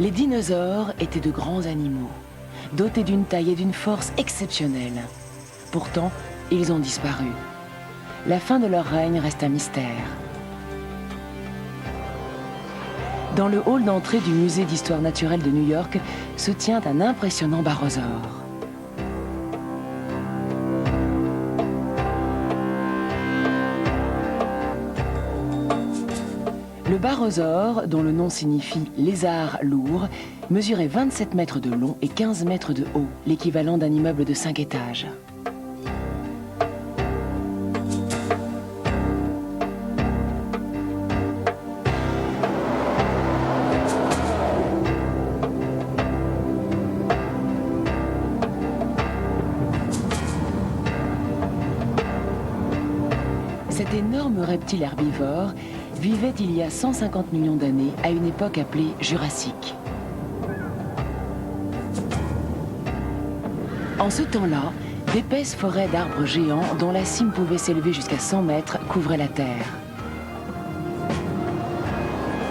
Les dinosaures étaient de grands animaux, dotés d'une taille et d'une force exceptionnelles. Pourtant, ils ont disparu. La fin de leur règne reste un mystère. Dans le hall d'entrée du musée d'histoire naturelle de New York se tient un impressionnant barosaure. Le barosaure, dont le nom signifie lézard lourd, mesurait 27 mètres de long et 15 mètres de haut, l'équivalent d'un immeuble de 5 étages. Cet énorme reptile herbivore vivait il y a 150 millions d'années à une époque appelée Jurassique. En ce temps-là, d'épaisses forêts d'arbres géants dont la cime pouvait s'élever jusqu'à 100 mètres couvraient la terre.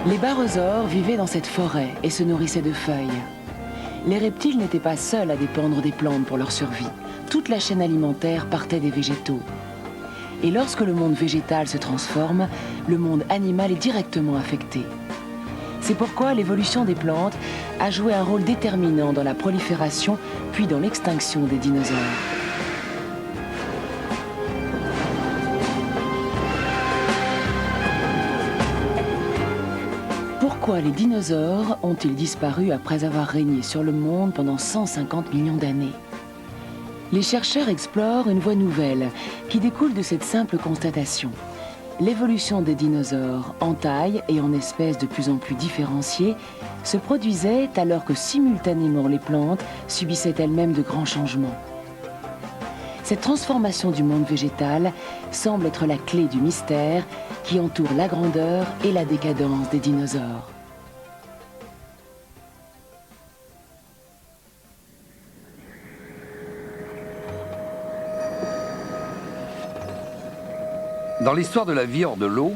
Les barosaures vivaient dans cette forêt et se nourrissaient de feuilles. Les reptiles n'étaient pas seuls à dépendre des plantes pour leur survie. Toute la chaîne alimentaire partait des végétaux. Et lorsque le monde végétal se transforme, le monde animal est directement affecté. C'est pourquoi l'évolution des plantes a joué un rôle déterminant dans la prolifération puis dans l'extinction des dinosaures. Pourquoi les dinosaures ont-ils disparu après avoir régné sur le monde pendant 150 millions d'années ? Les chercheurs explorent une voie nouvelle qui découle de cette simple constatation. L'évolution des dinosaures en taille et en espèces de plus en plus différenciées se produisait alors que simultanément les plantes subissaient elles-mêmes de grands changements. Cette transformation du monde végétal semble être la clé du mystère qui entoure la grandeur et la décadence des dinosaures. Dans l'histoire de la vie hors de l'eau,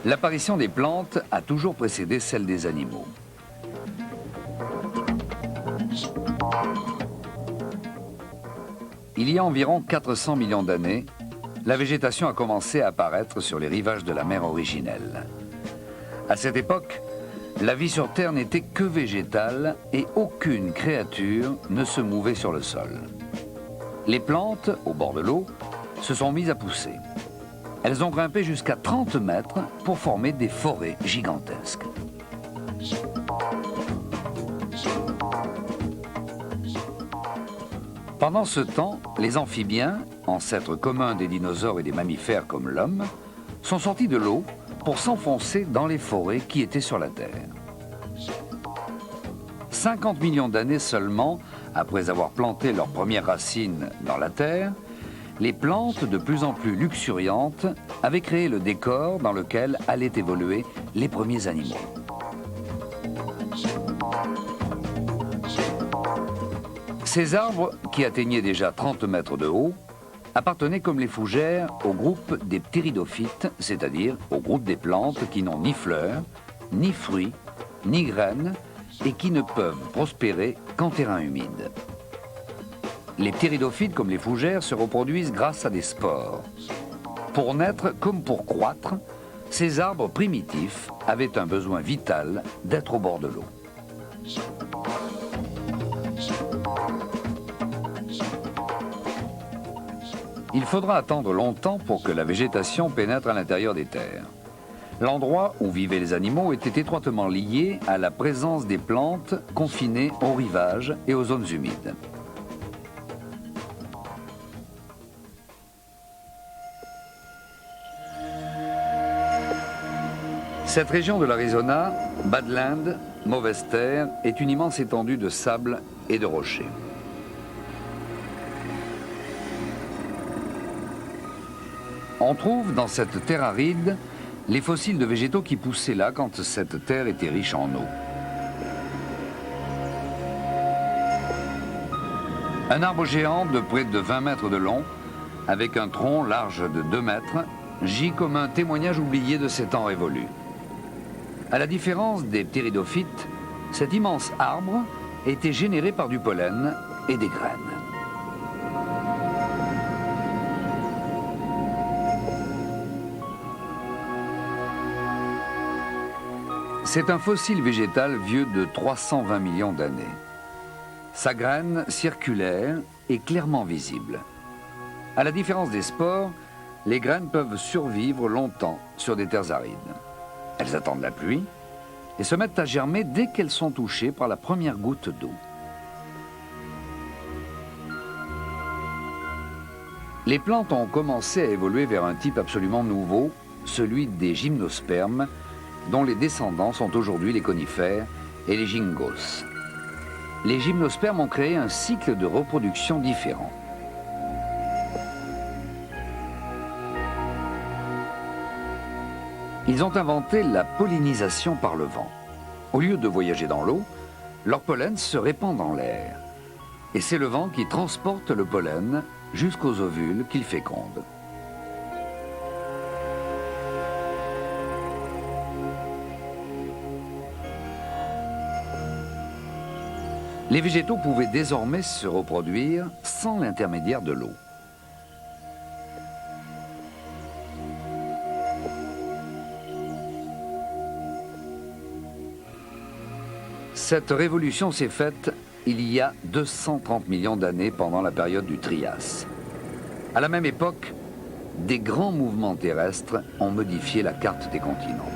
l'apparition des plantes a toujours précédé celle des animaux. Il y a environ 400 millions d'années, la végétation a commencé à apparaître sur les rivages de la mer originelle. À cette époque, la vie sur Terre n'était que végétale et aucune créature ne se mouvait sur le sol. Les plantes, au bord de l'eau, se sont mises à pousser. Elles ont grimpé jusqu'à 30 mètres pour former des forêts gigantesques. Pendant ce temps, les amphibiens, ancêtres communs des dinosaures et des mammifères comme l'homme, sont sortis de l'eau pour s'enfoncer dans les forêts qui étaient sur la Terre. 50 millions d'années seulement après avoir planté leurs premières racines dans la Terre, les plantes, de plus en plus luxuriantes, avaient créé le décor dans lequel allaient évoluer les premiers animaux. Ces arbres, qui atteignaient déjà 30 mètres de haut, appartenaient comme les fougères au groupe des ptéridophytes, c'est-à-dire au groupe des plantes qui n'ont ni fleurs, ni fruits, ni graines et qui ne peuvent prospérer qu'en terrain humide. Les ptéridophytes, comme les fougères, se reproduisent grâce à des spores. Pour naître comme pour croître, ces arbres primitifs avaient un besoin vital d'être au bord de l'eau. Il faudra attendre longtemps pour que la végétation pénètre à l'intérieur des terres. L'endroit où vivaient les animaux était étroitement lié à la présence des plantes confinées aux rivages et aux zones humides. Cette région de l'Arizona, Badland, mauvaise terre, est une immense étendue de sable et de rochers. On trouve dans cette terre aride les fossiles de végétaux qui poussaient là quand cette terre était riche en eau. Un arbre géant de près de 20 mètres de long, avec un tronc large de 2 mètres, gît comme un témoignage oublié de ces temps révolus. À la différence des ptéridophytes, Cet immense arbre était généré par du pollen et des graines. C'est un fossile végétal vieux de 320 millions d'années. Sa graine circulaire est clairement visible. À la différence des spores, les graines peuvent survivre longtemps sur des terres arides. Elles attendent la pluie et se mettent à germer dès qu'elles sont touchées par la première goutte d'eau. Les plantes ont commencé à évoluer vers un type absolument nouveau, celui des gymnospermes, dont les descendants sont aujourd'hui les conifères et les gingos. Les gymnospermes ont créé un cycle de reproduction différent. Ils ont inventé la pollinisation par le vent. Au lieu de voyager dans l'eau, leur pollen se répand dans l'air. Et c'est le vent qui transporte le pollen jusqu'aux ovules qu'il féconde. Les végétaux pouvaient désormais se reproduire sans l'intermédiaire de l'eau. Cette révolution s'est faite il y a 230 millions d'années pendant la période du Trias. À la même époque, des grands mouvements terrestres ont modifié la carte des continents.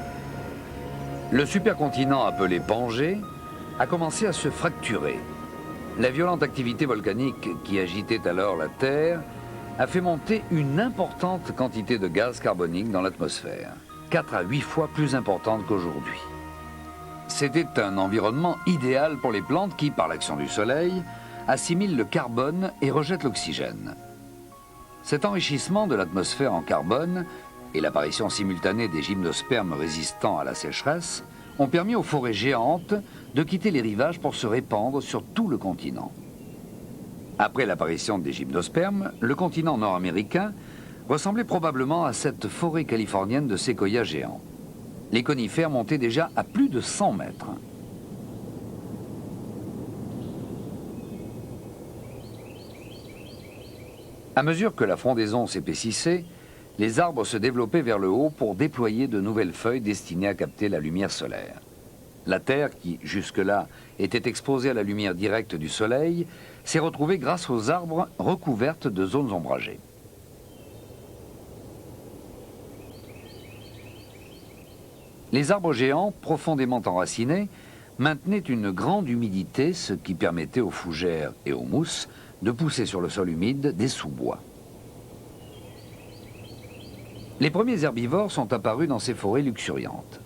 Le supercontinent appelé Pangée a commencé à se fracturer. La violente activité volcanique qui agitait alors la Terre a fait monter une importante quantité de gaz carbonique dans l'atmosphère, 4 à 8 fois plus importante qu'aujourd'hui. C'était un environnement idéal pour les plantes qui, par l'action du soleil, assimilent le carbone et rejettent l'oxygène. Cet enrichissement de l'atmosphère en carbone et l'apparition simultanée des gymnospermes résistants à la sécheresse ont permis aux forêts géantes de quitter les rivages pour se répandre sur tout le continent. Après l'apparition des gymnospermes, le continent nord-américain ressemblait probablement à cette forêt californienne de séquoias géants. Les conifères montaient déjà à plus de 100 mètres. À mesure que la frondaison s'épaississait, les arbres se développaient vers le haut pour déployer de nouvelles feuilles destinées à capter la lumière solaire. La Terre, qui jusque-là était exposée à la lumière directe du soleil, s'est retrouvée grâce aux arbres recouverte de zones ombragées. Les arbres géants, profondément enracinés, maintenaient une grande humidité, ce qui permettait aux fougères et aux mousses de pousser sur le sol humide des sous-bois. Les premiers herbivores sont apparus dans ces forêts luxuriantes.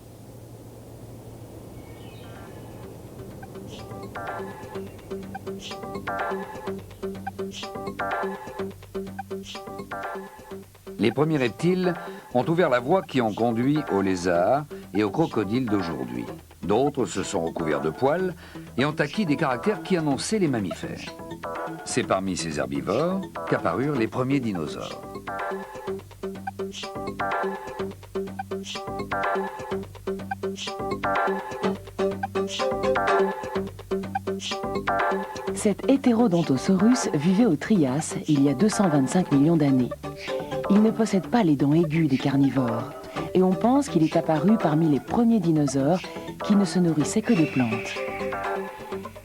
Les premiers reptiles ont ouvert la voie qui ont conduit aux lézards et aux crocodiles d'aujourd'hui. D'autres se sont recouverts de poils et ont acquis des caractères qui annonçaient les mammifères. C'est parmi ces herbivores qu'apparurent les premiers dinosaures. Cet Hétérodontosaurus vivait au Trias il y a 225 millions d'années. Il ne possède pas les dents aiguës des carnivores et on pense qu'il est apparu parmi les premiers dinosaures qui ne se nourrissaient que des plantes.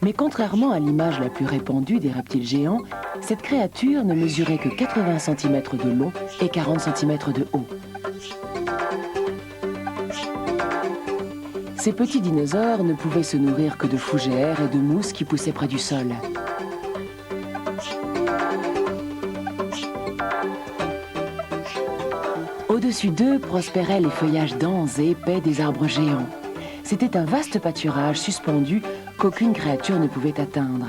Mais contrairement à l'image la plus répandue des reptiles géants, cette créature ne mesurait que 80 cm de long et 40 cm de haut. Ces petits dinosaures ne pouvaient se nourrir que de fougères et de mousses qui poussaient près du sol. Au-dessus d'eux prospéraient les feuillages denses et épais des arbres géants. C'était un vaste pâturage suspendu qu'aucune créature ne pouvait atteindre.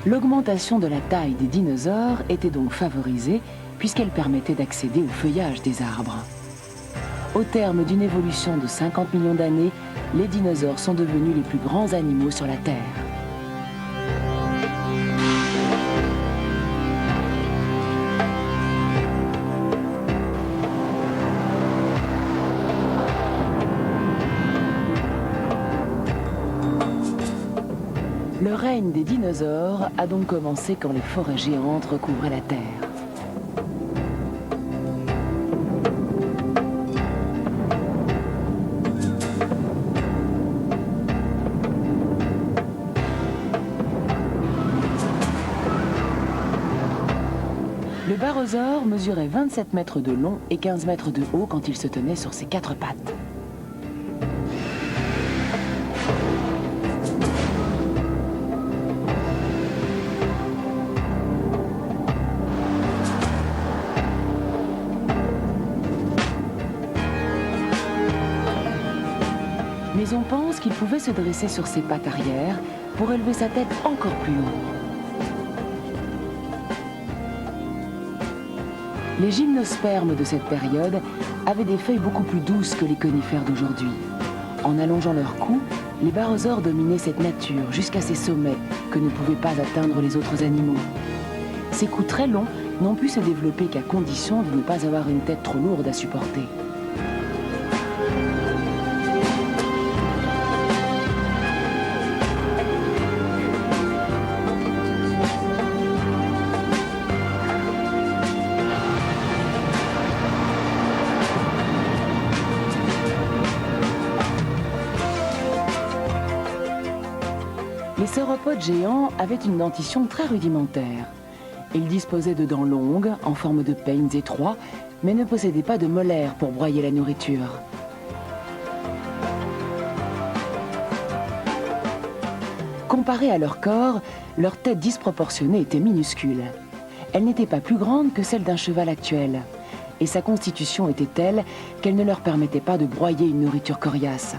L'augmentation de la taille des dinosaures était donc favorisée puisqu'elle permettait d'accéder au feuillage des arbres. Au terme d'une évolution de 50 millions d'années, les dinosaures sont devenus les plus grands animaux sur la Terre. Le règne des dinosaures a donc commencé quand les forêts géantes recouvraient la Terre. Le barosaure mesurait 27 mètres de long et 15 mètres de haut quand il se tenait sur ses 4 pattes. Mais on pense qu'il pouvait se dresser sur ses pattes arrière pour élever sa tête encore plus haut. Les gymnospermes de cette période avaient des feuilles beaucoup plus douces que les conifères d'aujourd'hui. En allongeant leur cou, les barosaures dominaient cette nature jusqu'à ses sommets que ne pouvaient pas atteindre les autres animaux. Ces coups très longs n'ont pu se développer qu'à condition de ne pas avoir une tête trop lourde à supporter. Les sauropodes géants avaient une dentition très rudimentaire. Ils disposaient de dents longues, en forme de peignes étroits, mais ne possédaient pas de molaires pour broyer la nourriture. Comparée à leur corps, leur tête disproportionnée était minuscule. Elle n'était pas plus grande que celle d'un cheval actuel. Et sa constitution était telle qu'elle ne leur permettait pas de broyer une nourriture coriace.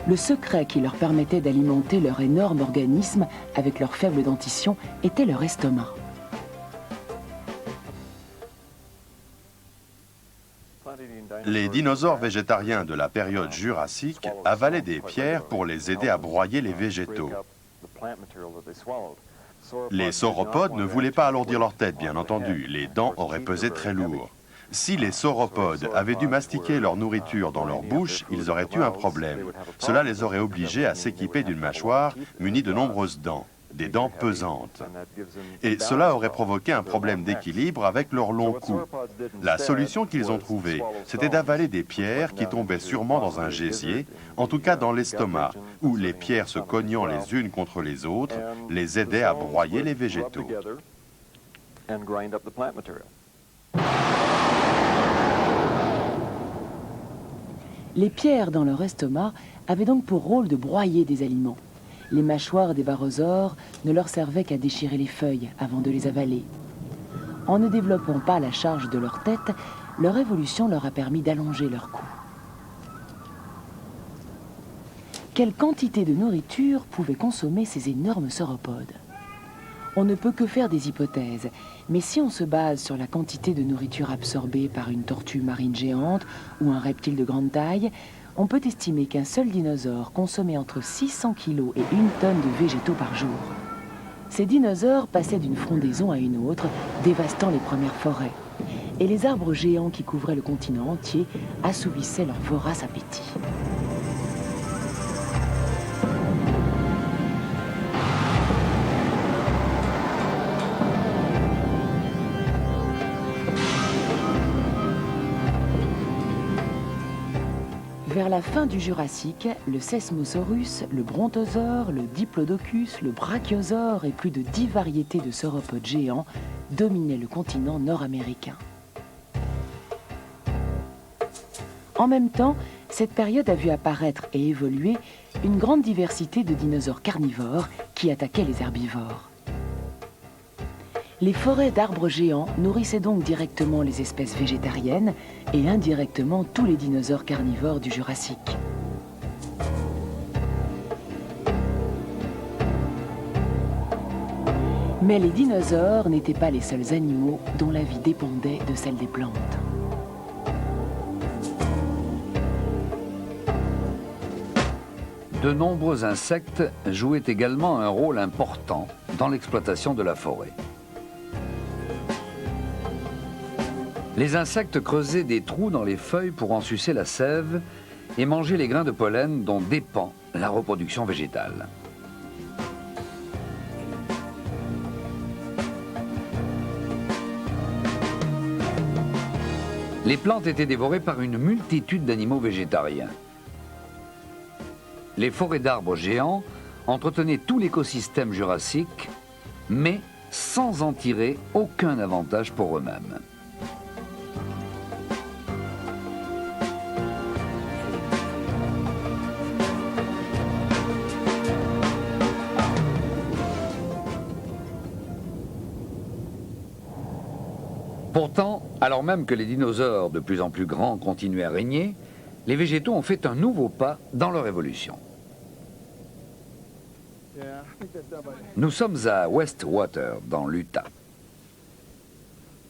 Le secret qui leur permettait d'alimenter leur énorme organisme avec leur faible dentition était leur estomac. Les dinosaures végétariens de la période jurassique avalaient des pierres pour les aider à broyer les végétaux. Les sauropodes ne voulaient pas alourdir leur tête, bien entendu. Les dents auraient pesé très lourd. Si les sauropodes avaient dû mastiquer leur nourriture dans leur bouche, ils auraient eu un problème. Cela les aurait obligés à s'équiper d'une mâchoire munie de nombreuses dents, des dents pesantes. Et cela aurait provoqué un problème d'équilibre avec leur long cou. La solution qu'ils ont trouvée, c'était d'avaler des pierres qui tombaient sûrement dans un gésier, en tout cas dans l'estomac, où les pierres se cognant les unes contre les autres, les aidaient à broyer les végétaux. Les pierres dans leur estomac avaient donc pour rôle de broyer des aliments. Les mâchoires des barosaures ne leur servaient qu'à déchirer les feuilles avant de les avaler. En ne développant pas la charge de leur tête, leur évolution leur a permis d'allonger leur cou. Quelle quantité de nourriture pouvaient consommer ces énormes sauropodes ? On ne peut que faire des hypothèses, mais si on se base sur la quantité de nourriture absorbée par une tortue marine géante ou un reptile de grande taille, on peut estimer qu'un seul dinosaure consommait entre 600 kg et 1 tonne de végétaux par jour. Ces dinosaures passaient d'une frondaison à une autre, dévastant les premières forêts. Et les arbres géants qui couvraient le continent entier assouvissaient leur vorace appétit. Vers la fin du Jurassique, le Seismosaurus, le Brontosaure, le Diplodocus, le Brachiosaure et plus de 10 variétés de sauropodes géants dominaient le continent nord-américain. En même temps, cette période a vu apparaître et évoluer une grande diversité de dinosaures carnivores qui attaquaient les herbivores. Les forêts d'arbres géants nourrissaient donc directement les espèces végétariennes et indirectement tous les dinosaures carnivores du Jurassique. Mais les dinosaures n'étaient pas les seuls animaux dont la vie dépendait de celle des plantes. De nombreux insectes jouaient également un rôle important dans l'exploitation de la forêt. Les insectes creusaient des trous dans les feuilles pour en sucer la sève et manger les grains de pollen dont dépend la reproduction végétale. Les plantes étaient dévorées par une multitude d'animaux végétariens. Les forêts d'arbres géants entretenaient tout l'écosystème jurassique, mais sans en tirer aucun avantage pour eux-mêmes. Pourtant, alors même que les dinosaures de plus en plus grands continuaient à régner, les végétaux ont fait un nouveau pas dans leur évolution. Nous sommes à Westwater, dans l'Utah.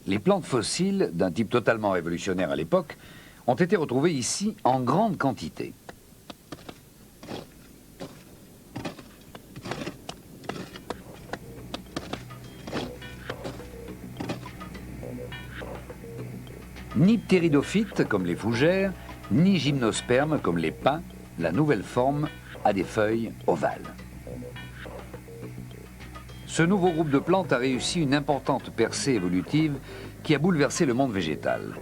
Les plantes fossiles, d'un type totalement révolutionnaire à l'époque, ont été retrouvées ici en grande quantité. Ni ptéridophytes comme les fougères, ni gymnospermes comme les pins, la nouvelle forme a des feuilles ovales. Ce nouveau groupe de plantes a réussi une importante percée évolutive qui a bouleversé le monde végétal.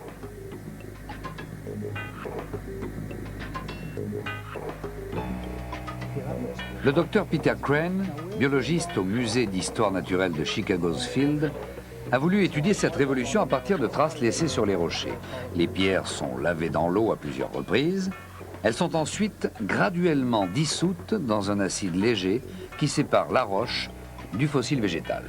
Le docteur Peter Crane, biologiste au musée d'histoire naturelle de Chicago's Field, a voulu étudier cette révolution à partir de traces laissées sur les rochers. Les pierres sont lavées dans l'eau à plusieurs reprises. Elles sont ensuite graduellement dissoutes dans un acide léger qui sépare la roche du fossile végétal.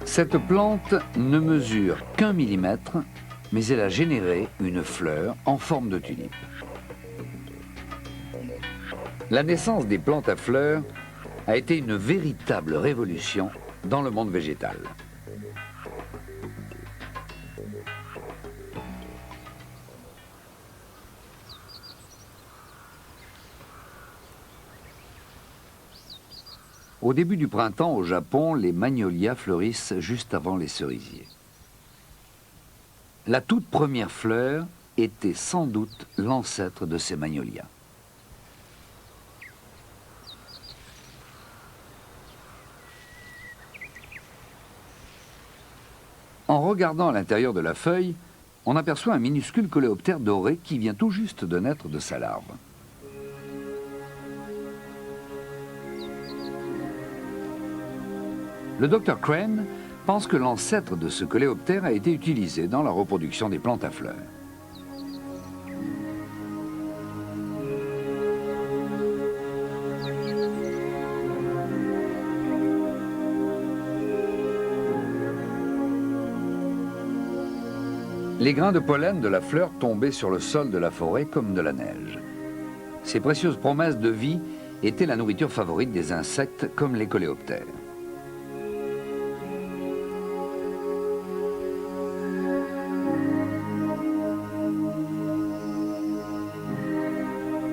Cette plante ne mesure qu'1 millimètre, mais elle a généré une fleur en forme de tulipe. La naissance des plantes à fleurs a été une véritable révolution dans le monde végétal. Au début du printemps, au Japon, les magnolias fleurissent juste avant les cerisiers. La toute première fleur était sans doute l'ancêtre de ces magnolias. En regardant à l'intérieur de la feuille, on aperçoit un minuscule coléoptère doré qui vient tout juste de naître de sa larve. Le docteur Crane pense que l'ancêtre de ce coléoptère a été utilisé dans la reproduction des plantes à fleurs. Les grains de pollen de la fleur tombaient sur le sol de la forêt comme de la neige. Ces précieuses promesses de vie étaient la nourriture favorite des insectes comme les coléoptères.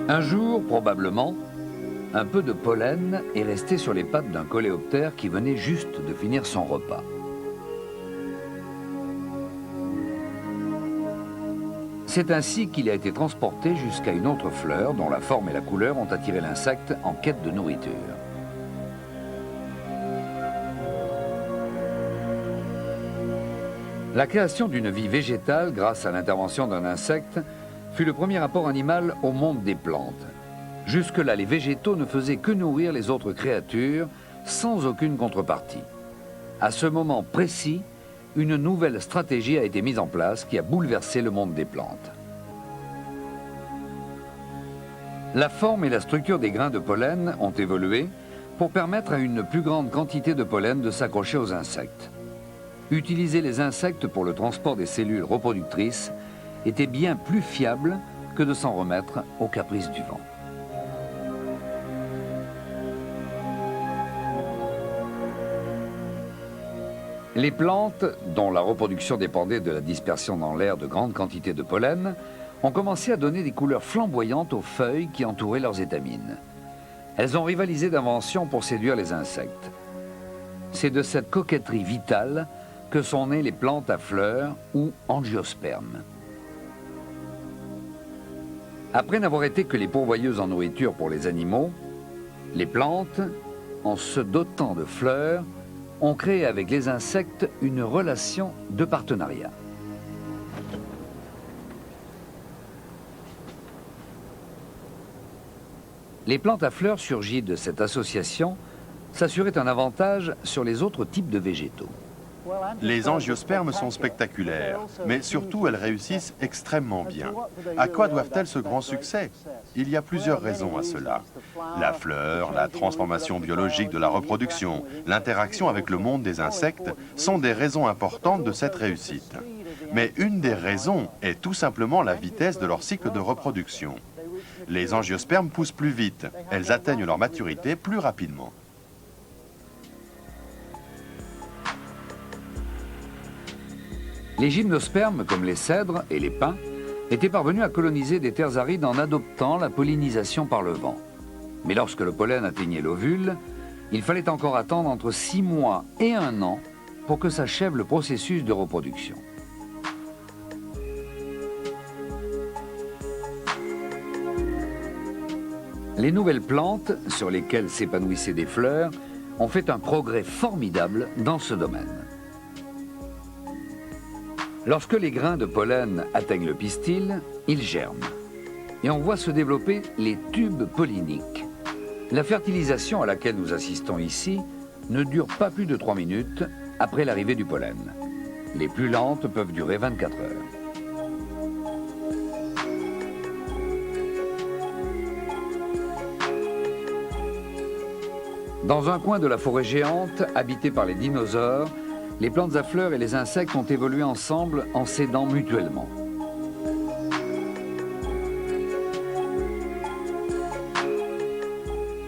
Un jour, probablement, un peu de pollen est resté sur les pattes d'un coléoptère qui venait juste de finir son repas. C'est ainsi qu'il a été transporté jusqu'à une autre fleur dont la forme et la couleur ont attiré l'insecte en quête de nourriture. La création d'une vie végétale grâce à l'intervention d'un insecte fut le premier apport animal au monde des plantes. Jusque-là, les végétaux ne faisaient que nourrir les autres créatures sans aucune contrepartie. À ce moment précis, une nouvelle stratégie a été mise en place qui a bouleversé le monde des plantes. La forme et la structure des grains de pollen ont évolué pour permettre à une plus grande quantité de pollen de s'accrocher aux insectes. Utiliser les insectes pour le transport des cellules reproductrices était bien plus fiable que de s'en remettre aux caprices du vent. Les plantes, dont la reproduction dépendait de la dispersion dans l'air de grandes quantités de pollen, ont commencé à donner des couleurs flamboyantes aux feuilles qui entouraient leurs étamines. Elles ont rivalisé d'inventions pour séduire les insectes. C'est de cette coquetterie vitale que sont nées les plantes à fleurs ou angiospermes. Après n'avoir été que les pourvoyeuses en nourriture pour les animaux, les plantes, en se dotant de fleurs, ont créé avec les insectes une relation de partenariat. Les plantes à fleurs surgies de cette association s'assuraient un avantage sur les autres types de végétaux. Les angiospermes sont spectaculaires, mais surtout elles réussissent extrêmement bien. À quoi doivent-elles ce grand succès? Il y a plusieurs raisons à cela. La fleur, la transformation biologique de la reproduction, l'interaction avec le monde des insectes sont des raisons importantes de cette réussite. Mais une des raisons est tout simplement la vitesse de leur cycle de reproduction. Les angiospermes poussent plus vite, elles atteignent leur maturité plus rapidement. Les gymnospermes, comme les cèdres et les pins, étaient parvenus à coloniser des terres arides en adoptant la pollinisation par le vent. Mais lorsque le pollen atteignait l'ovule, il fallait encore attendre entre 6 mois et 1 an pour que s'achève le processus de reproduction. Les nouvelles plantes, sur lesquelles s'épanouissaient des fleurs, ont fait un progrès formidable dans ce domaine. Lorsque les grains de pollen atteignent le pistil, ils germent. Et on voit se développer les tubes polliniques. La fertilisation à laquelle nous assistons ici ne dure pas plus de 3 minutes après l'arrivée du pollen. Les plus lentes peuvent durer 24 heures. Dans un coin de la forêt géante, habitée par les dinosaures, les plantes à fleurs et les insectes ont évolué ensemble en s'aidant mutuellement.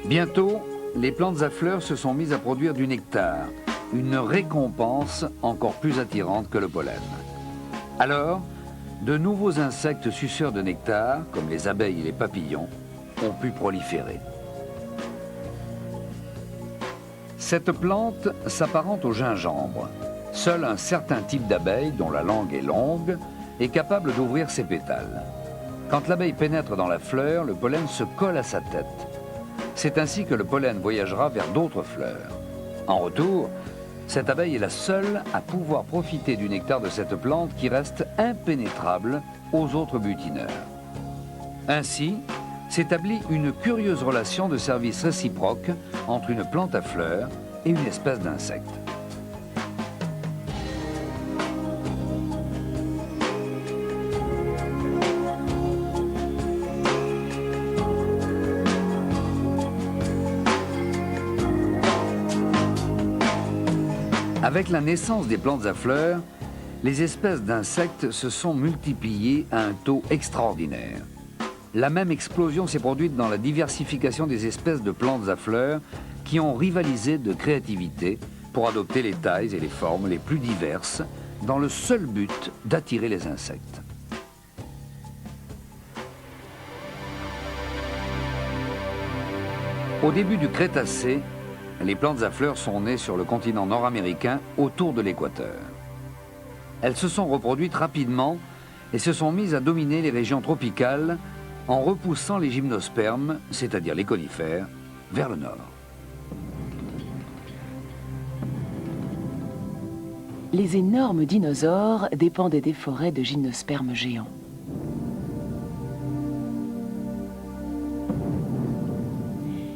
Bientôt, les plantes à fleurs se sont mises à produire du nectar, une récompense encore plus attirante que le pollen. Alors, de nouveaux insectes suceurs de nectar, comme les abeilles et les papillons, ont pu proliférer. Cette plante s'apparente au gingembre. Seul un certain type d'abeille, dont la langue est longue, est capable d'ouvrir ses pétales. Quand l'abeille pénètre dans la fleur, le pollen se colle à sa tête. C'est ainsi que le pollen voyagera vers d'autres fleurs. En retour, cette abeille est la seule à pouvoir profiter du nectar de cette plante qui reste impénétrable aux autres butineurs. Ainsi, s'établit une curieuse relation de service réciproque entre une plante à fleurs et une espèce d'insecte. Avec la naissance des plantes à fleurs, les espèces d'insectes se sont multipliées à un taux extraordinaire. La même explosion s'est produite dans la diversification des espèces de plantes à fleurs qui ont rivalisé de créativité pour adopter les tailles et les formes les plus diverses dans le seul but d'attirer les insectes. Au début du Crétacé, les plantes à fleurs sont nées sur le continent nord-américain autour de l'équateur. Elles se sont reproduites rapidement et se sont mises à dominer les régions tropicales en repoussant les gymnospermes, c'est-à-dire les conifères, vers le nord. Les énormes dinosaures dépendaient des forêts de gymnospermes géants.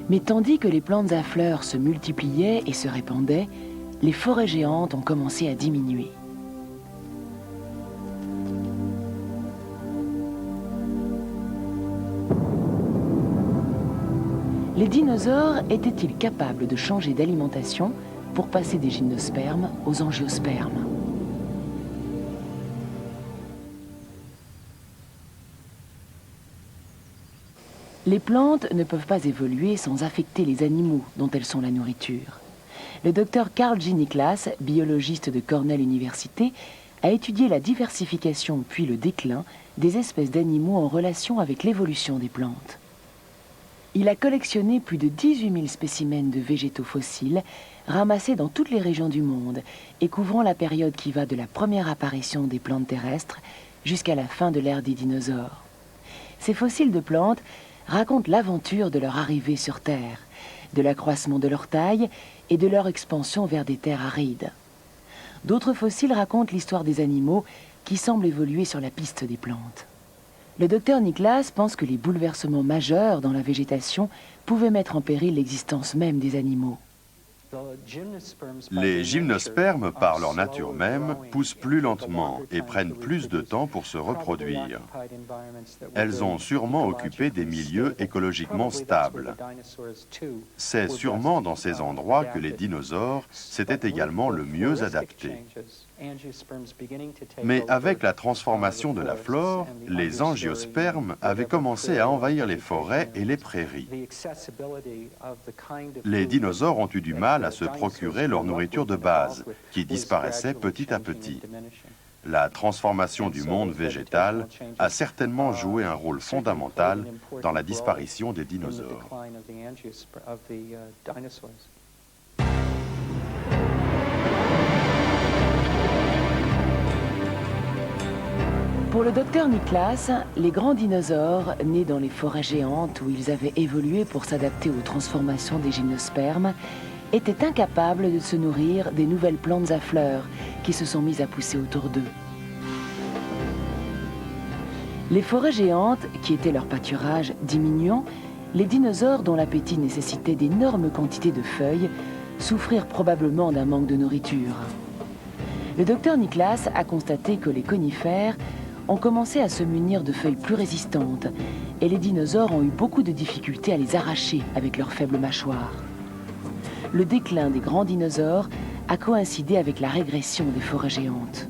Mais tandis que les plantes à fleurs se multipliaient et se répandaient, les forêts géantes ont commencé à diminuer. Les dinosaures étaient-ils capables de changer d'alimentation pour passer des gymnospermes aux angiospermes? Les plantes ne peuvent pas évoluer sans affecter les animaux dont elles sont la nourriture. Le docteur Carl G. Niklas, biologiste de Cornell Université, a étudié la diversification puis le déclin des espèces d'animaux en relation avec l'évolution des plantes. Il a collectionné plus de 18 000 spécimens de végétaux fossiles ramassés dans toutes les régions du monde et couvrant la période qui va de la première apparition des plantes terrestres jusqu'à la fin de l'ère des dinosaures. Ces fossiles de plantes racontent l'aventure de leur arrivée sur Terre, de l'accroissement de leur taille et de leur expansion vers des terres arides. D'autres fossiles racontent l'histoire des animaux qui semblent évoluer sur la piste des plantes. Le docteur Niklas pense que les bouleversements majeurs dans la végétation pouvaient mettre en péril l'existence même des animaux. Les gymnospermes, par leur nature même, poussent plus lentement et prennent plus de temps pour se reproduire. Elles ont sûrement occupé des milieux écologiquement stables. C'est sûrement dans ces endroits que les dinosaures s'étaient également le mieux adaptés. Mais avec la transformation de la flore, les angiospermes avaient commencé à envahir les forêts et les prairies. Les dinosaures ont eu du mal à se procurer leur nourriture de base, qui disparaissait petit à petit. La transformation du monde végétal a certainement joué un rôle fondamental dans la disparition des dinosaures. Pour le docteur Niklas, les grands dinosaures, nés dans les forêts géantes où ils avaient évolué pour s'adapter aux transformations des gymnospermes, étaient incapables de se nourrir des nouvelles plantes à fleurs qui se sont mises à pousser autour d'eux. Les forêts géantes, qui étaient leur pâturage, diminuant, les dinosaures dont l'appétit nécessitait d'énormes quantités de feuilles souffrirent probablement d'un manque de nourriture. Le docteur Niklas a constaté que les conifères ont commencé à se munir de feuilles plus résistantes et les dinosaures ont eu beaucoup de difficultés à les arracher avec leurs faibles mâchoires. Le déclin des grands dinosaures a coïncidé avec la régression des forêts géantes.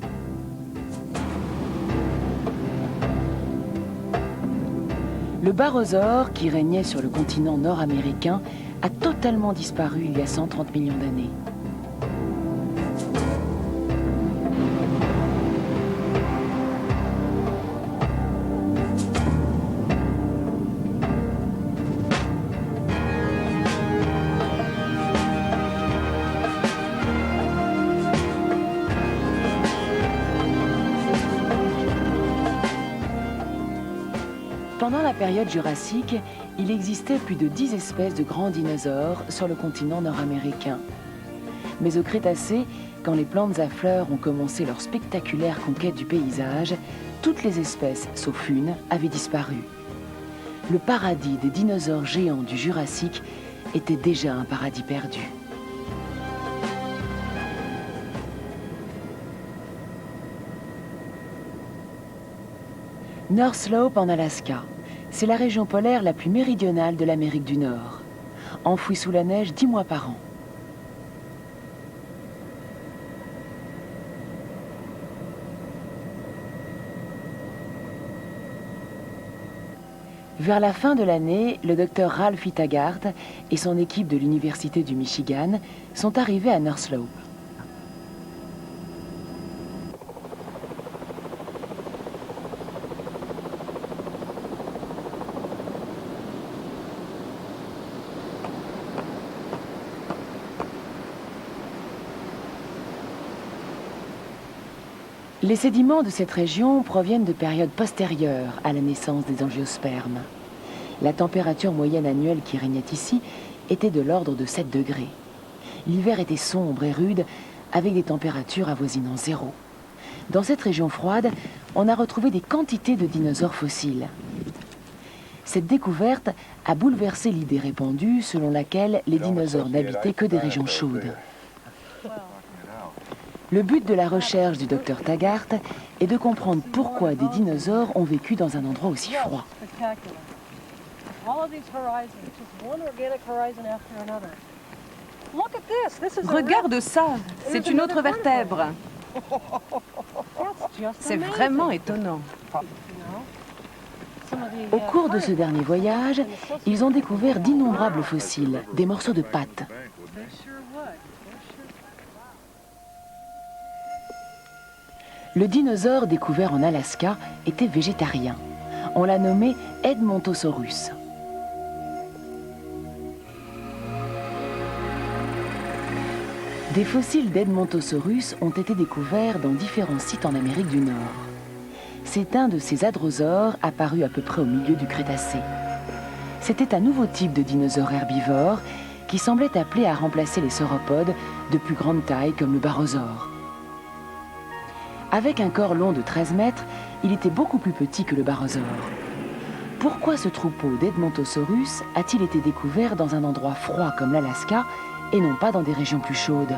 Le barosaure, qui régnait sur le continent nord-américain, a totalement disparu il y a 130 millions d'années. Pendant la période jurassique, il existait plus de 10 espèces de grands dinosaures sur le continent nord-américain. Mais au Crétacé, quand les plantes à fleurs ont commencé leur spectaculaire conquête du paysage, toutes les espèces, sauf une, avaient disparu. Le paradis des dinosaures géants du Jurassique était déjà un paradis perdu. North Slope en Alaska. C'est la région polaire la plus méridionale de l'Amérique du Nord. Enfouie sous la neige 10 mois par an. Vers la fin de l'année, le docteur Ralph Itagart et son équipe de l'Université du Michigan sont arrivés à North Slope. Les sédiments de cette région proviennent de périodes postérieures à la naissance des angiospermes. La température moyenne annuelle qui régnait ici était de l'ordre de 7 degrés. L'hiver était sombre et rude, avec des températures avoisinant 0. Dans cette région froide, on a retrouvé des quantités de dinosaures fossiles. Cette découverte a bouleversé l'idée répandue selon laquelle les dinosaures n'habitaient que des régions chaudes. Le but de la recherche du docteur Taggart est de comprendre pourquoi des dinosaures ont vécu dans un endroit aussi froid. Regarde ça, c'est une autre vertèbre. C'est vraiment étonnant. Au cours de ce dernier voyage, ils ont découvert d'innombrables fossiles, des morceaux de pâte. Le dinosaure découvert en Alaska était végétarien. On l'a nommé Edmontosaurus. Des fossiles d'Edmontosaurus ont été découverts dans différents sites en Amérique du Nord. C'est un de ces hadrosaures apparus à peu près au milieu du Crétacé. C'était un nouveau type de dinosaure herbivore qui semblait appelé à remplacer les sauropodes de plus grande taille comme le barosaure. Avec un corps long de 13 mètres, il était beaucoup plus petit que le barosaure. Pourquoi ce troupeau d'Edmontosaurus a-t-il été découvert dans un endroit froid comme l'Alaska et non pas dans des régions plus chaudes?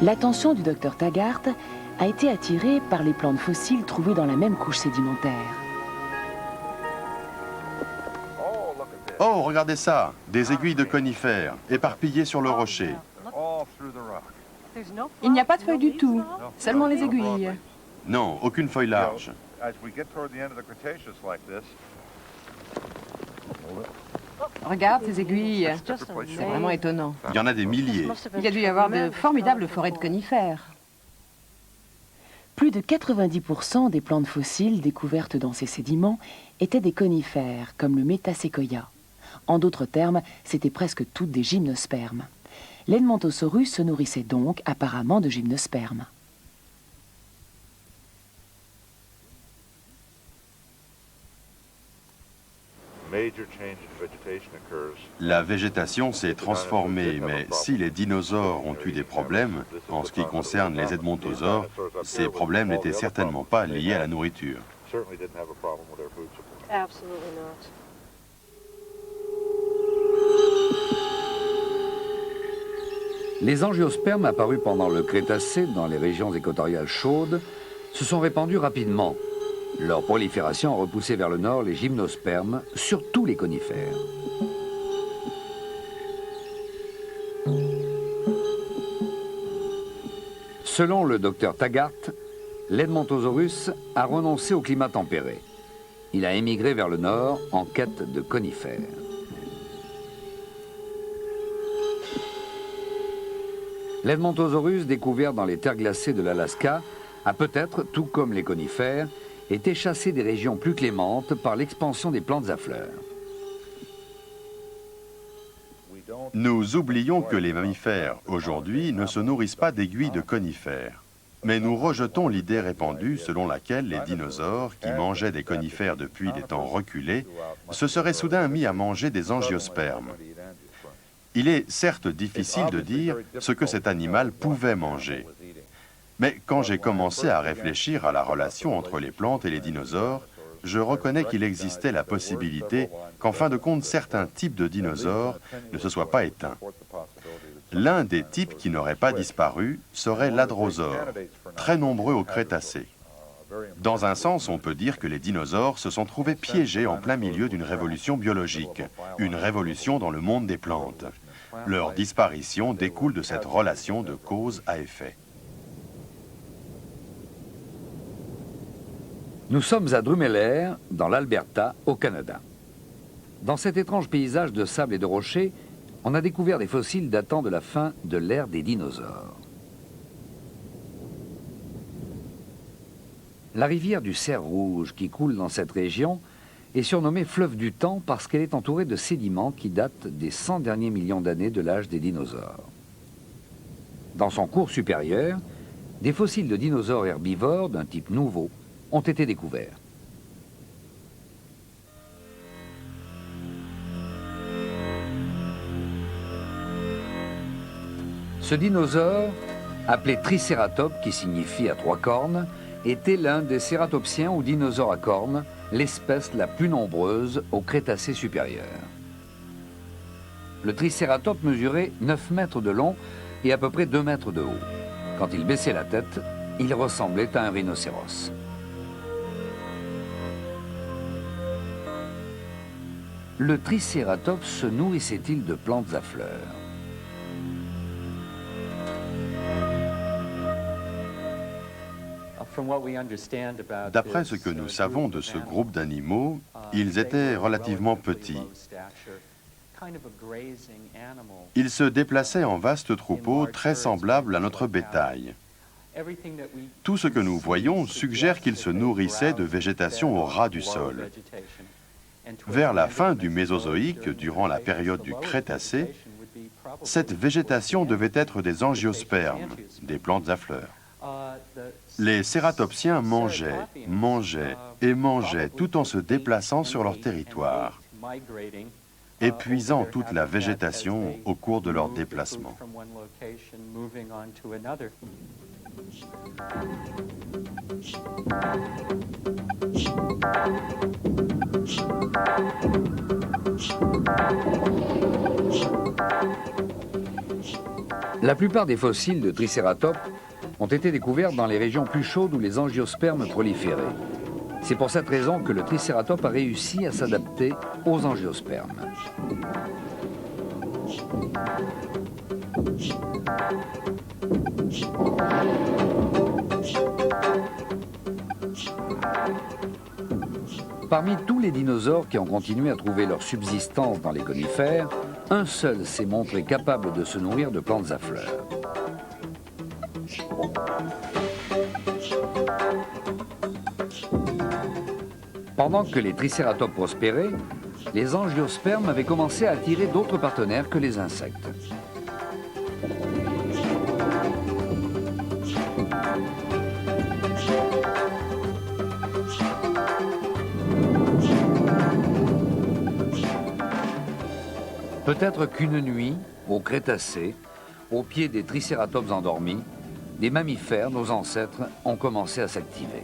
L'attention du docteur Taggart a été attirée par les plantes fossiles trouvées dans la même couche sédimentaire. Oh, regardez ça! Des aiguilles de conifères, éparpillées sur le rocher. Il n'y a pas de feuilles du tout, seulement les aiguilles. Non, aucune feuille large. Regarde ces aiguilles, c'est vraiment étonnant. Il y en a des milliers. Il y a dû y avoir de formidables forêts de conifères. Plus de 90% des plantes fossiles découvertes dans ces sédiments étaient des conifères, comme le Metasequoia. En d'autres termes, c'étaient presque toutes des gymnospermes. L'Edmontosaurus se nourrissait donc apparemment de gymnospermes. La végétation s'est transformée, mais si les dinosaures ont eu des problèmes, en ce qui concerne les edmontosaures, ces problèmes n'étaient certainement pas liés à la nourriture. Les angiospermes apparus pendant le Crétacé dans les régions équatoriales chaudes se sont répandus rapidement. Leur prolifération a repoussé vers le nord les gymnospermes, surtout les conifères. Selon le docteur Taggart, l'Edmontosaurus a renoncé au climat tempéré. Il a émigré vers le nord en quête de conifères. L'Edmontosaurus, découvert dans les terres glacées de l'Alaska, a peut-être, tout comme les conifères, été chassé des régions plus clémentes par l'expansion des plantes à fleurs. Nous oublions que les mammifères, aujourd'hui, ne se nourrissent pas d'aiguilles de conifères. Mais nous rejetons l'idée répandue selon laquelle les dinosaures, qui mangeaient des conifères depuis des temps reculés, se seraient soudain mis à manger des angiospermes. Il est certes difficile de dire ce que cet animal pouvait manger. Mais quand j'ai commencé à réfléchir à la relation entre les plantes et les dinosaures, je reconnais qu'il existait la possibilité qu'en fin de compte, certains types de dinosaures ne se soient pas éteints. L'un des types qui n'aurait pas disparu serait l'hadrosaure, très nombreux au Crétacé. Dans un sens, on peut dire que les dinosaures se sont trouvés piégés en plein milieu d'une révolution biologique, une révolution dans le monde des plantes. Leur disparition découle de cette relation de cause à effet. Nous sommes à Drumheller, dans l'Alberta, au Canada. Dans cet étrange paysage de sable et de rochers, on a découvert des fossiles datant de la fin de l'ère des dinosaures. La rivière du Cerf Rouge qui coule dans cette région est surnommée fleuve du temps parce qu'elle est entourée de sédiments qui datent des 100 derniers millions d'années de l'âge des dinosaures. Dans son cours supérieur, des fossiles de dinosaures herbivores d'un type nouveau ont été découverts. Ce dinosaure, appelé Tricératops, qui signifie à trois cornes, était l'un des cératopsiens ou dinosaures à cornes, l'espèce la plus nombreuse au Crétacé supérieur. Le Tricératops mesurait 9 mètres de long et à peu près 2 mètres de haut. Quand il baissait la tête, il ressemblait à un rhinocéros. Le Tricératops se nourrissait-il de plantes à fleurs? D'après ce que nous savons de ce groupe d'animaux, ils étaient relativement petits. Ils se déplaçaient en vastes troupeaux très semblables à notre bétail. Tout ce que nous voyons suggère qu'ils se nourrissaient de végétation au ras du sol. Vers la fin du Mésozoïque, durant la période du Crétacé, cette végétation devait être des angiospermes, des plantes à fleurs. Les cératopsiens mangeaient, mangeaient et mangeaient tout en se déplaçant sur leur territoire, épuisant toute la végétation au cours de leur déplacement. La plupart des fossiles de tricératops ont été découverts dans les régions plus chaudes où les angiospermes proliféraient. C'est pour cette raison que le tricératops a réussi à s'adapter aux angiospermes. Parmi tous les dinosaures qui ont continué à trouver leur subsistance dans les conifères, un seul s'est montré capable de se nourrir de plantes à fleurs. Pendant que les tricératops prospéraient, les angiospermes avaient commencé à attirer d'autres partenaires que les insectes. Peut-être qu'une nuit, au Crétacé, au pied des tricératops endormis, des mammifères, nos ancêtres, ont commencé à s'activer.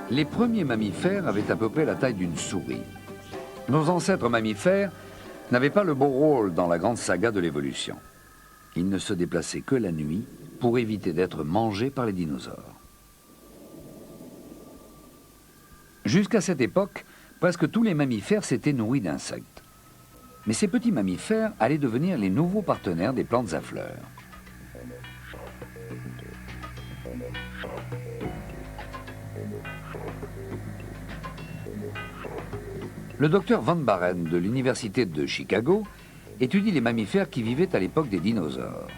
Les premiers mammifères avaient à peu près la taille d'une souris. Nos ancêtres mammifères n'avaient pas le beau rôle dans la grande saga de l'évolution. Ils ne se déplaçaient que la nuit pour éviter d'être mangés par les dinosaures. Jusqu'à cette époque, presque tous les mammifères s'étaient nourris d'insectes. Mais ces petits mammifères allaient devenir les nouveaux partenaires des plantes à fleurs. Le docteur Van Baren de l'Université de Chicago étudie les mammifères qui vivaient à l'époque des dinosaures.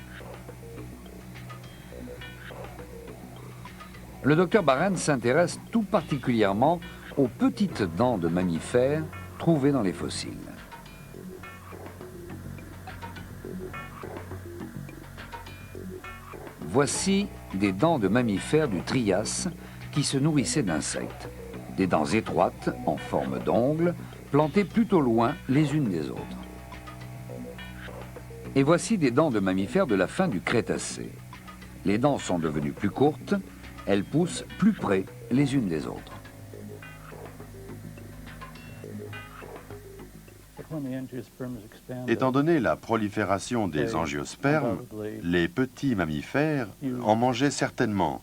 Le docteur Baren s'intéresse tout particulièrement aux petites dents de mammifères trouvées dans les fossiles. Voici des dents de mammifères du Trias qui se nourrissaient d'insectes. Des dents étroites, en forme d'ongles, plantées plutôt loin les unes des autres. Et voici des dents de mammifères de la fin du Crétacé. Les dents sont devenues plus courtes, elles poussent plus près les unes des autres. Étant donné la prolifération des angiospermes, les petits mammifères en mangeaient certainement,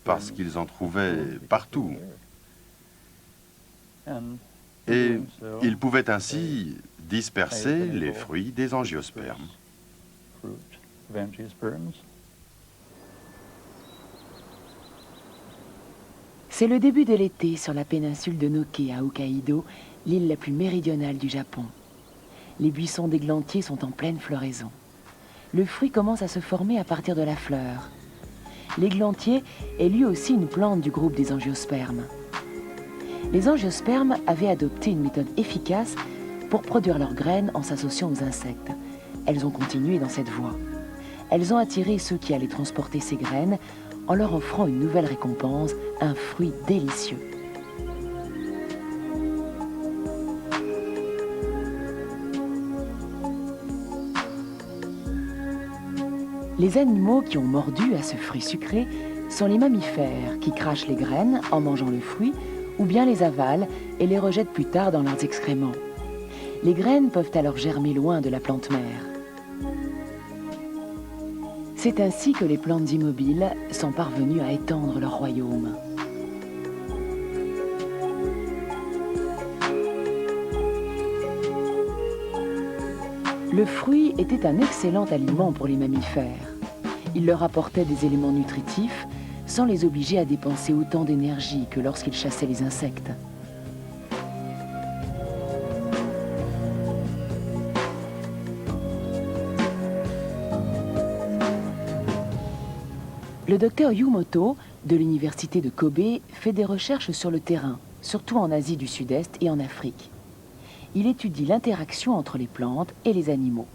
parce qu'ils en trouvaient partout. Et ils pouvaient ainsi disperser les fruits des angiospermes. C'est le début de l'été sur la péninsule de Noke à Hokkaido, l'île la plus méridionale du Japon. Les buissons d'églantiers sont en pleine floraison. Le fruit commence à se former à partir de la fleur. L'églantier est lui aussi une plante du groupe des angiospermes. Les angiospermes avaient adopté une méthode efficace pour produire leurs graines en s'associant aux insectes. Elles ont continué dans cette voie. Elles ont attiré ceux qui allaient transporter ces graines en leur offrant une nouvelle récompense, un fruit délicieux. Les animaux qui ont mordu à ce fruit sucré sont les mammifères qui crachent les graines en mangeant le fruit ou bien les avalent et les rejettent plus tard dans leurs excréments. Les graines peuvent alors germer loin de la plante mère. C'est ainsi que les plantes immobiles sont parvenues à étendre leur royaume. Le fruit était un excellent aliment pour les mammifères. Il leur apportait des éléments nutritifs sans les obliger à dépenser autant d'énergie que lorsqu'ils chassaient les insectes. Le docteur Yumoto, de l'université de Kobe, fait des recherches sur le terrain, surtout en Asie du Sud-Est et en Afrique. Il étudie l'interaction entre les plantes et les animaux.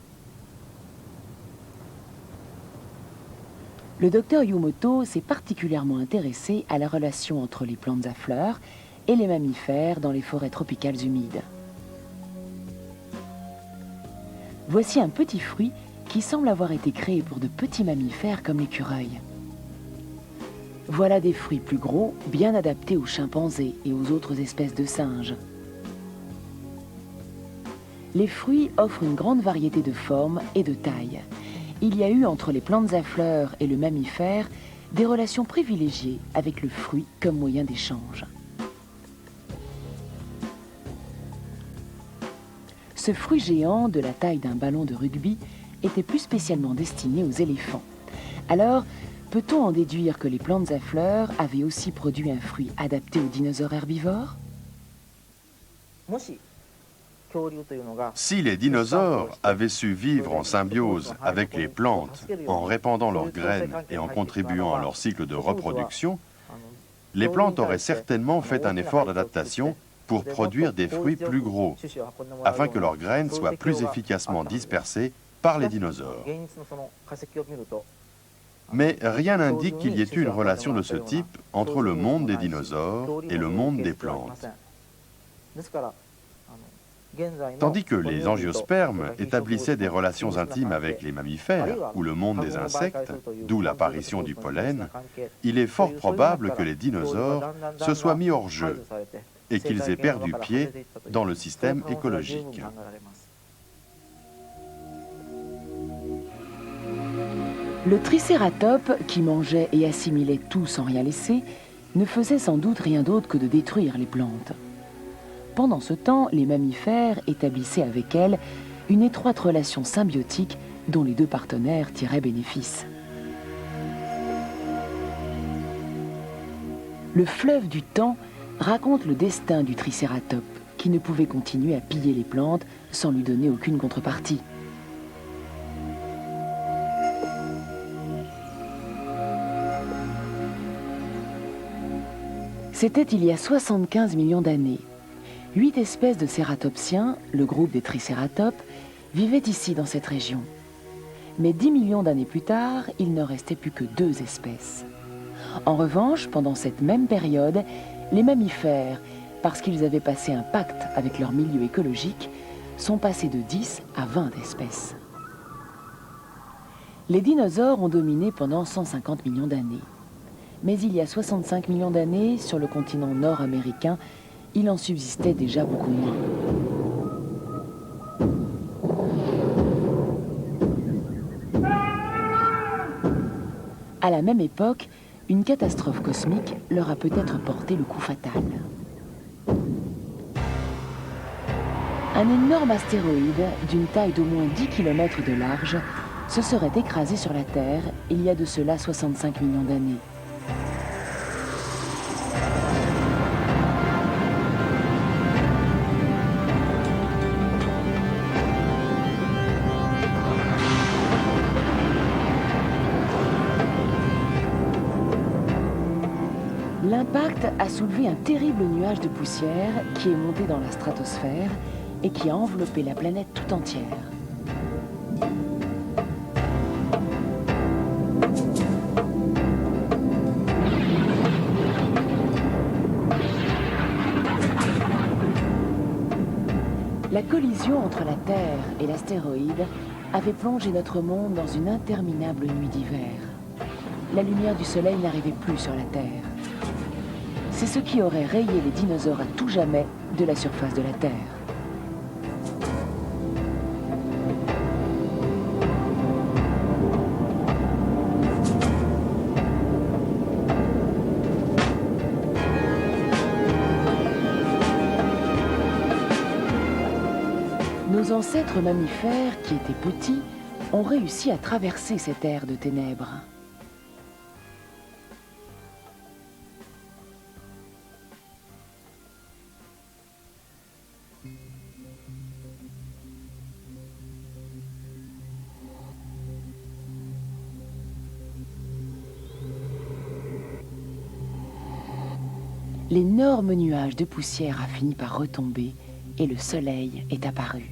Le docteur Yumoto s'est particulièrement intéressé à la relation entre les plantes à fleurs et les mammifères dans les forêts tropicales humides. Voici un petit fruit qui semble avoir été créé pour de petits mammifères comme l'écureuil. Voilà des fruits plus gros, bien adaptés aux chimpanzés et aux autres espèces de singes. Les fruits offrent une grande variété de formes et de tailles. Il y a eu entre les plantes à fleurs et le mammifère des relations privilégiées avec le fruit comme moyen d'échange. Ce fruit géant de la taille d'un ballon de rugby était plus spécialement destiné aux éléphants. Alors, peut-on en déduire que les plantes à fleurs avaient aussi produit un fruit adapté aux dinosaures herbivores? Si les dinosaures avaient su vivre en symbiose avec les plantes, en répandant leurs graines et en contribuant à leur cycle de reproduction, les plantes auraient certainement fait un effort d'adaptation pour produire des fruits plus gros, afin que leurs graines soient plus efficacement dispersées par les dinosaures. Mais rien n'indique qu'il y ait eu une relation de ce type entre le monde des dinosaures et le monde des plantes. Tandis que les angiospermes établissaient des relations intimes avec les mammifères ou le monde des insectes, d'où l'apparition du pollen, il est fort probable que les dinosaures se soient mis hors jeu et qu'ils aient perdu pied dans le système écologique. Le tricératops, qui mangeait et assimilait tout sans rien laisser, ne faisait sans doute rien d'autre que de détruire les plantes. Pendant ce temps, les mammifères établissaient avec elles une étroite relation symbiotique dont les deux partenaires tiraient bénéfice. Le fleuve du temps raconte le destin du tricératops, qui ne pouvait continuer à piller les plantes sans lui donner aucune contrepartie. C'était il y a 75 millions d'années. 8 espèces de cératopsiens, le groupe des tricératops, vivaient ici dans cette région. Mais 10 millions d'années plus tard, il ne restait plus que 2 espèces. En revanche, pendant cette même période, les mammifères, parce qu'ils avaient passé un pacte avec leur milieu écologique, sont passés de 10 à 20 espèces. Les dinosaures ont dominé pendant 150 millions d'années. Mais il y a 65 millions d'années, sur le continent nord-américain, il en subsistait déjà beaucoup moins. À la même époque, une catastrophe cosmique leur a peut-être porté le coup fatal. Un énorme astéroïde d'une taille d'au moins 10 km de large se serait écrasé sur la Terre il y a de cela 65 millions d'années. L'impact a soulevé un terrible nuage de poussière qui est monté dans la stratosphère et qui a enveloppé la planète tout entière. La collision entre la Terre et l'astéroïde avait plongé notre monde dans une interminable nuit d'hiver. La lumière du soleil n'arrivait plus sur la Terre. C'est ce qui aurait rayé les dinosaures à tout jamais de la surface de la Terre. Nos ancêtres mammifères, qui étaient petits, ont réussi à traverser cette ère de ténèbres. l'énorme nuage de poussière a fini par retomber et le soleil est apparu.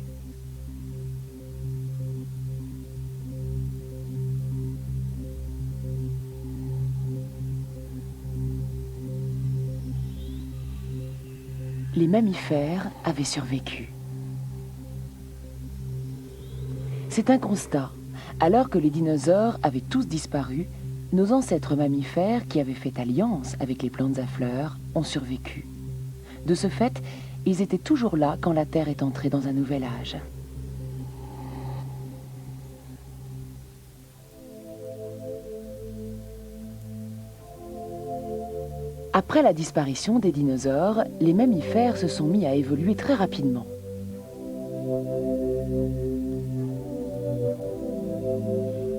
Les mammifères avaient survécu. C'est un constat. Alors que les dinosaures avaient tous disparu, nos ancêtres mammifères qui avaient fait alliance avec les plantes à fleurs ont survécu. De ce fait, ils étaient toujours là quand la Terre est entrée dans un nouvel âge. Après la disparition des dinosaures, les mammifères se sont mis à évoluer très rapidement.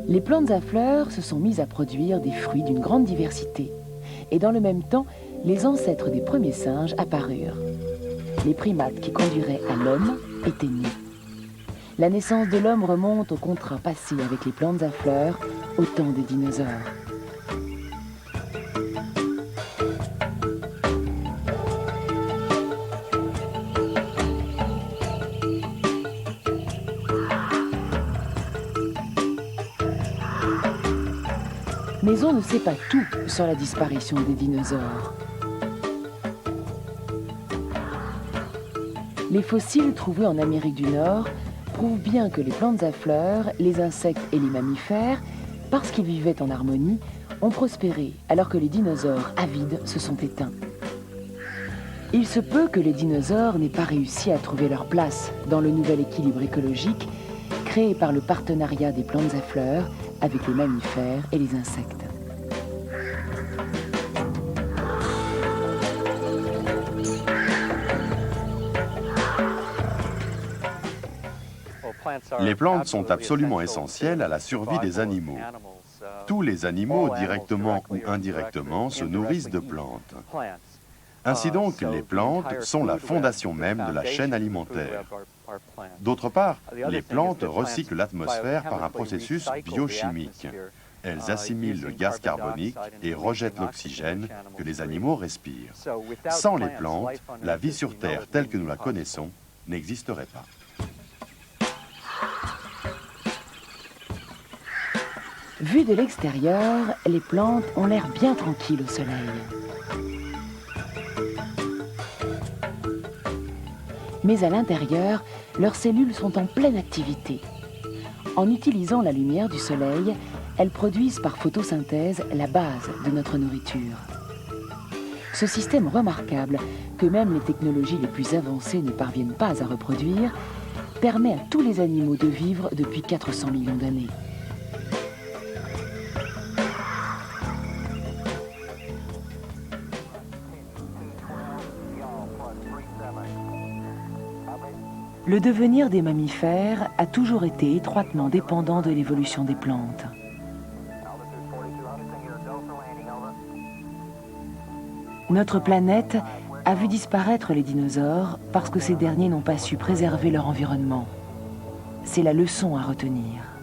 Les plantes à fleurs se sont mises à produire des fruits d'une grande diversité. Et dans le même temps, les ancêtres des premiers singes apparurent. Les primates qui conduiraient à l'homme étaient nés. La naissance de l'homme remonte au contrat passé avec les plantes à fleurs au temps des dinosaures. Mais on ne sait pas tout sur la disparition des dinosaures. Les fossiles trouvés en Amérique du Nord prouvent bien que les plantes à fleurs, les insectes et les mammifères, parce qu'ils vivaient en harmonie, ont prospéré alors que les dinosaures avides se sont éteints. Il se peut que les dinosaures n'aient pas réussi à trouver leur place dans le nouvel équilibre écologique créé par le partenariat des plantes à fleurs avec les mammifères et les insectes. Les plantes sont absolument essentielles à la survie des animaux. Tous les animaux, directement ou indirectement, se nourrissent de plantes. Ainsi donc, les plantes sont la fondation même de la chaîne alimentaire. D'autre part, les plantes recyclent l'atmosphère par un processus biochimique. Elles assimilent le gaz carbonique et rejettent l'oxygène que les animaux respirent. Sans les plantes, la vie sur Terre telle que nous la connaissons n'existerait pas. Vues de l'extérieur, les plantes ont l'air bien tranquilles au soleil. Mais à l'intérieur, leurs cellules sont en pleine activité. En utilisant la lumière du soleil, elles produisent par photosynthèse la base de notre nourriture. Ce système remarquable, que même les technologies les plus avancées ne parviennent pas à reproduire, permet à tous les animaux de vivre depuis 400 millions d'années. Le devenir des mammifères a toujours été étroitement dépendant de l'évolution des plantes. Notre planète a vu disparaître les dinosaures parce que ces derniers n'ont pas su préserver leur environnement. C'est la leçon à retenir.